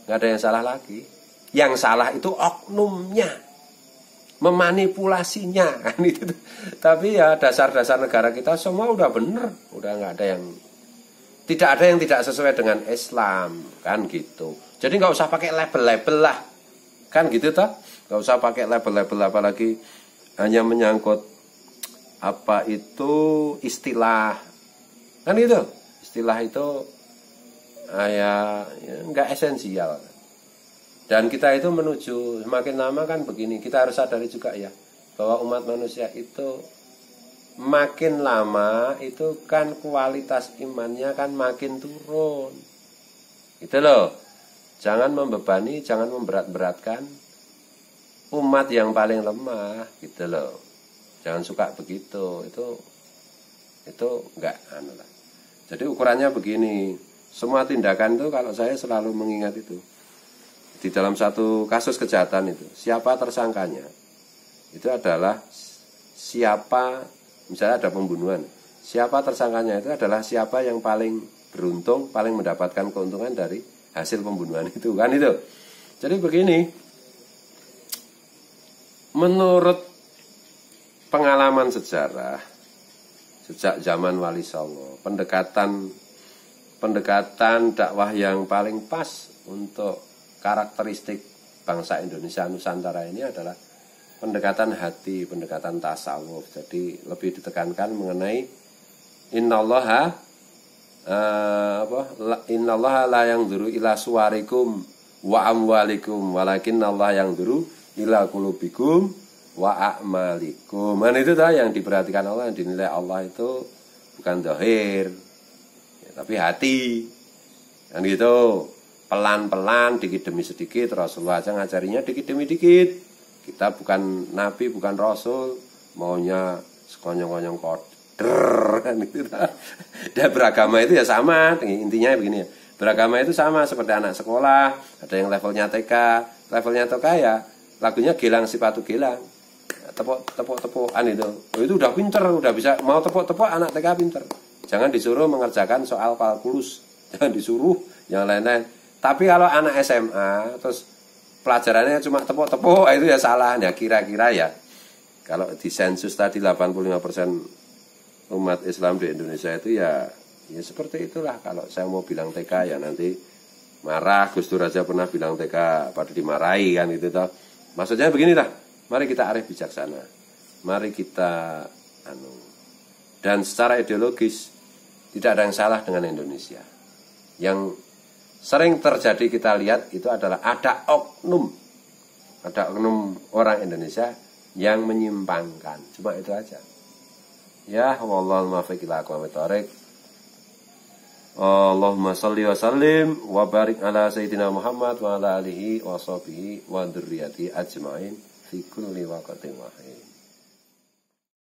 nggak ada yang salah lagi. Yang salah itu oknumnya, memanipulasinya kan itu. Tapi ya dasar-dasar negara kita semua udah bener, udah nggak ada yang tidak sesuai dengan Islam kan gitu. Jadi nggak usah pakai label-label lah, kan gitu toh. Nggak usah pakai label-label, apalagi hanya menyangkut apa itu istilah kan itu. Istilah itu ya nggak esensial. Dan kita itu menuju semakin lama kan begini, kita harus sadari juga ya bahwa umat manusia itu makin lama itu kan kualitas imannya kan makin turun. Gitu loh. Jangan membebani, jangan memberat-beratkan umat yang paling lemah, gitu loh. Jangan suka begitu. Itu enggak lah. Jadi ukurannya begini, semua tindakan itu kalau saya selalu mengingat itu. Di dalam satu kasus kejahatan itu, siapa tersangkanya? Itu adalah siapa, misalnya ada pembunuhan, siapa tersangkanya itu adalah siapa yang paling beruntung, paling mendapatkan keuntungan dari hasil pembunuhan itu, kan itu. Jadi begini, menurut pengalaman sejarah, sejak zaman Wali Songo, pendekatan dakwah yang paling pas untuk karakteristik bangsa Indonesia Nusantara ini adalah pendekatan hati, pendekatan tasawuf. Jadi lebih ditekankan mengenai innallaha la yanzuru ila suwarikum wa amwalikum walakinnallaha yanzuru ila qulubikum wa a'malikum. Man itu dah yang diperhatikan Allah, yang dinilai Allah itu bukan zahir ya, tapi hati. Kan gitu. Pelan-pelan, dikit demi sedikit. Rasulullah aja ngajarinya dikit demi dikit. Kita bukan nabi, bukan rasul, maunya sekonyong-konyong koder kan gitu. Dan beragama itu ya sama, intinya begini ya. Beragama itu sama seperti anak sekolah, ada yang levelnya TK, levelnya TK ya lagunya Gelang Sepatu Gelang. Tepuk-tepukan itu. Oh, itu udah pinter, udah bisa mau tepuk-tepuk anak TK pinter. Jangan disuruh mengerjakan soal kalkulus, jangan disuruh yang lain-lain. Tapi kalau anak SMA terus pelajarannya cuma tepuk-tepuk, itu ya salah. Ya kira-kira ya kalau di sensus tadi 85% umat Islam di Indonesia itu ya seperti itulah. Kalau saya mau bilang TK ya nanti marah. Gus Dur aja pernah bilang TK pada dimarahi kan itu toh. Maksudnya begini lah. Mari kita arif bijaksana. Mari kita dan secara ideologis tidak ada yang salah dengan Indonesia. Yang sering terjadi kita lihat itu adalah ada oknum orang Indonesia yang menyimpangkan. Cuma itu aja. Ya, wallahul muwaffiq ila aqwamit thoriq. Allahumma shalli wa sallim wa barik ala sayyidina Muhammad wa ala alihi wa sahbihi wa dzurriyyati ajmain fi kulli waqtin wa hin.